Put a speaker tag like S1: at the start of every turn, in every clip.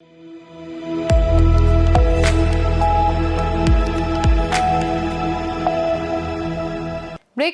S1: Break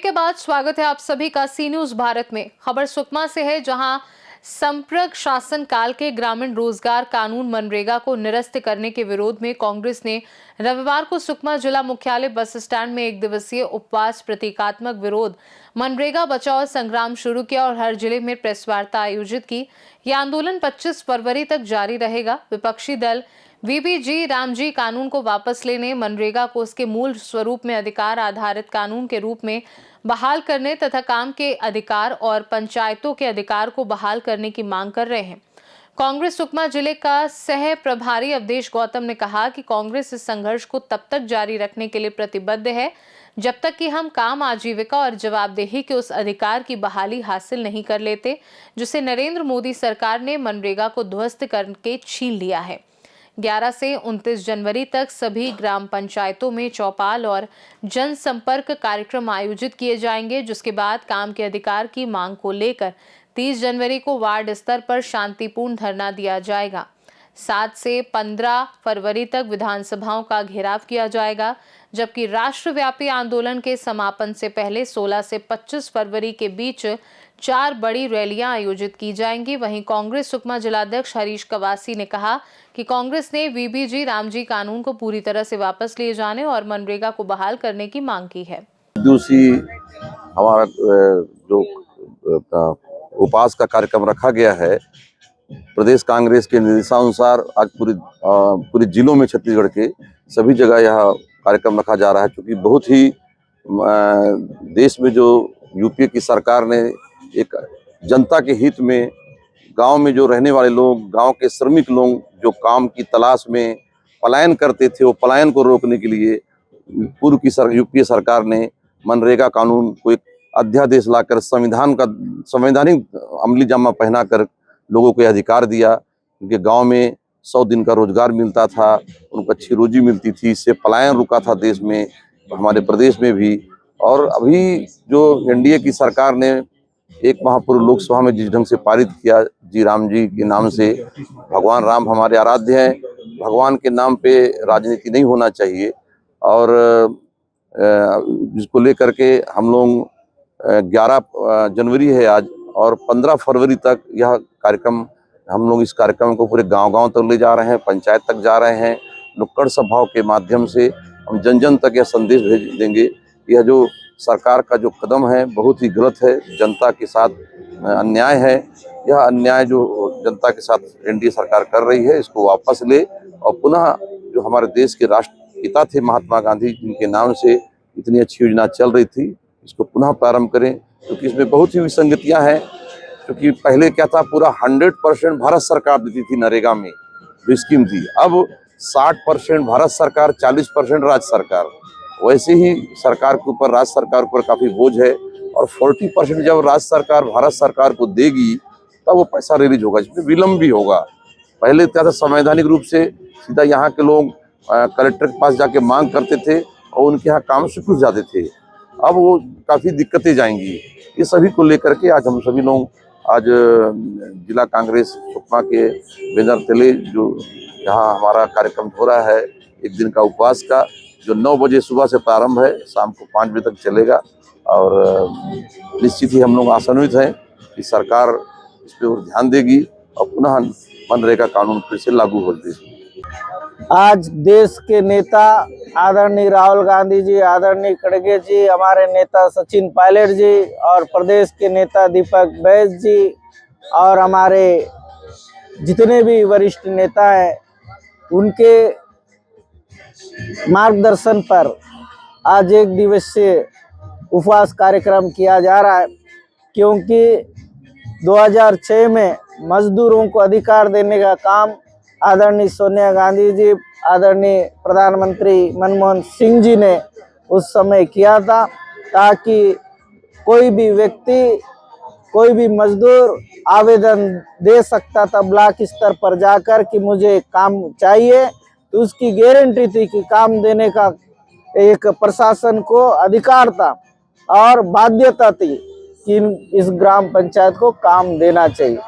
S1: के बाद स्वागत है आप सभी का सी न्यूज भारत में। खबर सुकमा से है, जहां संप्रग शासन काल के ग्रामीण रोजगार कानून मनरेगा को निरस्त करने के विरोध में कांग्रेस ने रविवार को सुकमा जिला मुख्यालय बस स्टैंड में एक दिवसीय उपवास प्रतीकात्मक विरोध मनरेगा बचाओ संग्राम शुरू किया और हर जिले में प्रेस वार्ता आयोजित की। यह आंदोलन 25 फरवरी तक जारी रहेगा। विपक्षी दल वीबीजी रामजी कानून को वापस लेने, मनरेगा को उसके मूल स्वरूप में अधिकार आधारित कानून के रूप में बहाल करने तथा काम के अधिकार और पंचायतों के अधिकार को बहाल करने की मांग कर रहे हैं। कांग्रेस सुकमा जिले का सह प्रभारी अवधेश गौतम ने कहा कि कांग्रेस इस संघर्ष को तब तक जारी रखने के लिए प्रतिबद्ध है जब तक कि हम काम, आजीविका और जवाबदेही के उस अधिकार की बहाली हासिल नहीं कर लेते जिसे नरेंद्र मोदी सरकार ने मनरेगा को ध्वस्त करके छीन लिया है। 11 से 29 जनवरी तक सभी ग्राम पंचायतों में चौपाल और जनसंपर्क कार्यक्रम आयोजित किए जाएंगे, जिसके बाद काम के अधिकार की मांग को लेकर 30 जनवरी को वार्ड स्तर पर शांतिपूर्ण धरना दिया जाएगा। 7 से 15 फरवरी तक विधानसभाओं का घेराव किया जाएगा, जबकि राष्ट्रव्यापी आंदोलन के समापन से पहले 16 से 25 फरवरी के बीच 4 बड़ी रैलियां आयोजित की जाएंगी। वहीं कांग्रेस सुकमा जिलाध्यक्ष हरीश कवासी ने कहा कि कांग्रेस ने वीबीजी रामजी कानून को पूरी तरह से वापस लिए जाने और मनरेगा को बहाल करने की मांग की है।
S2: दूसरी हमारा जो उपवास का कार्यक्रम रखा गया है, प्रदेश कांग्रेस के निर्देशानुसार आज पूरे जिलों में छत्तीसगढ़ के सभी जगह यह कार्यक्रम रखा जा रहा है, क्योंकि बहुत ही देश में जो यूपीए की सरकार ने एक जनता के हित में गांव में जो रहने वाले लोग, गांव के श्रमिक लोग जो काम की तलाश में पलायन करते थे, वो पलायन को रोकने के लिए पूर्व की यूपीए सरकार ने मनरेगा कानून को एक अध्यादेश लाकर संवैधानिक अमली जामा पहनाकर लोगों को अधिकार दिया। क्योंकि गांव में 100 दिन का रोजगार मिलता था, उनको अच्छी रोजी मिलती थी, इससे पलायन रुका था देश में, हमारे प्रदेश में भी। और अभी जो एनडीए की सरकार ने एक महापूर्व लोकसभा में जिस ढंग से पारित किया, जी राम जी के नाम से, भगवान राम हमारे आराध्य हैं, भगवान के नाम पे राजनीति नहीं होना चाहिए। और जिसको लेकर के हम लोग 11 जनवरी है आज, और 15 फरवरी तक यह कार्यक्रम, हम लोग इस कार्यक्रम को पूरे गांव-गांव तक ले जा रहे हैं, पंचायत तक जा रहे हैं। नुक्कड़ सभाओं के माध्यम से हम जन जन तक यह संदेश भेज देंगे। यह जो सरकार का जो कदम है बहुत ही गलत है, जनता के साथ अन्याय है। यह अन्याय जो जनता के साथ एनडीए सरकार कर रही है, इसको वापस ले और पुनः जो हमारे देश के राष्ट्रपिता थे महात्मा गांधी, जिनके नाम से इतनी अच्छी योजना चल रही थी, इसको पुनः प्रारंभ करें। क्योंकि इसमें बहुत ही विसंगतियां हैं। क्योंकि पहले क्या था, पूरा 100% भारत सरकार देती थी नरेगा में जो स्कीम थी, अब 60% भारत सरकार, 40% राज्य सरकार। वैसे ही सरकार के ऊपर, राज्य सरकार के ऊपर काफी बोझ है, और 40% जब राज्य सरकार भारत सरकार को देगी तब वो पैसा रिलीज होगा, जिसमें विलम्ब भी होगा। पहले क्या था, संवैधानिक रूप से सीधा यहाँ के लोग कलेक्टर के पास जाके मांग करते थे और उनके यहाँ काम स्वीकृत जाते थे। अब वो काफी दिक्कतें जाएंगी। ये सभी को लेकर के आज हम सभी लोग आज जिला कांग्रेस सुकमा के बैनर तले जो यहाँ हमारा कार्यक्रम हो रहा है, एक दिन का उपवास का, जो 9 बजे सुबह से प्रारंभ है, शाम को 5 बजे तक चलेगा। और निश्चित ही हम लोग आशान्वित हैं कि सरकार इस पर ध्यान देगी और पुनः मनरेगा कानून फिर से लागू हो जाएगी।
S3: आज देश के नेता आदरणीय राहुल गांधी जी, आदरणीय खड़गे जी, हमारे नेता सचिन पायलट जी और प्रदेश के नेता दीपक बैस जी और हमारे जितने भी वरिष्ठ नेता हैं, उनके मार्गदर्शन पर आज एक दिवसीय उपवास कार्यक्रम किया जा रहा है। क्योंकि 2006 में मजदूरों को अधिकार देने का काम आदरणीय सोनिया गांधी जी, आदरणीय प्रधानमंत्री मनमोहन सिंह जी ने उस समय किया था, ताकि कोई भी व्यक्ति, कोई भी मजदूर आवेदन दे सकता था ब्लॉक स्तर पर जाकर कि मुझे काम चाहिए, तो उसकी गारंटी थी कि काम देने का एक प्रशासन को अधिकार था और बाध्यता थी कि इस ग्राम पंचायत को काम देना चाहिए।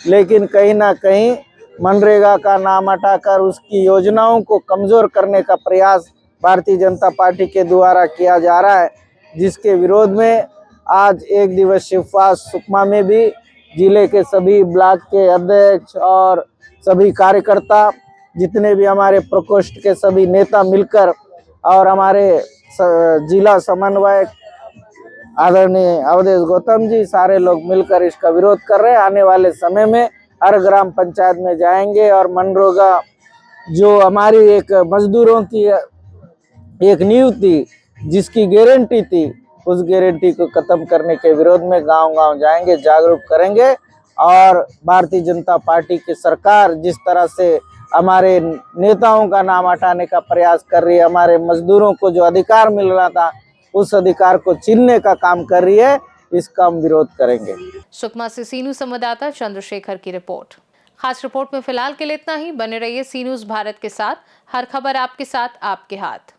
S3: लेकिन कहीं ना कहीं मनरेगा का नाम हटाकर उसकी योजनाओं को कमजोर करने का प्रयास भारतीय जनता पार्टी के द्वारा किया जा रहा है, जिसके विरोध में आज एक दिवसीय उपवास सुकमा में भी जिले के सभी ब्लॉक के अध्यक्ष और सभी कार्यकर्ता, जितने भी हमारे प्रकोष्ठ के सभी नेता मिलकर और हमारे जिला समन्वयक आदरणीय अवधेश गौतम जी, सारे लोग मिलकर इसका विरोध कर रहे हैं। आने वाले समय में हर ग्राम पंचायत में जाएंगे और मनरेगा जो हमारी एक मजदूरों की एक नींव थी, जिसकी गारंटी थी, उस गारंटी को खत्म करने के विरोध में गांव-गांव जाएंगे, जागरूक करेंगे। और भारतीय जनता पार्टी की सरकार जिस तरह से हमारे नेताओं का नाम हटाने का प्रयास कर रही है, हमारे मजदूरों को जो अधिकार मिल रहा था उस अधिकार को छीनने का काम कर रही है, इसका हम विरोध करेंगे।
S1: सुकमा से सी न्यूज संवाददाता चंद्रशेखर की रिपोर्ट। खास रिपोर्ट में फिलहाल के लिए इतना ही। बने रहिए सी न्यूज भारत के साथ। हर खबर आपके साथ, आपके हाथ।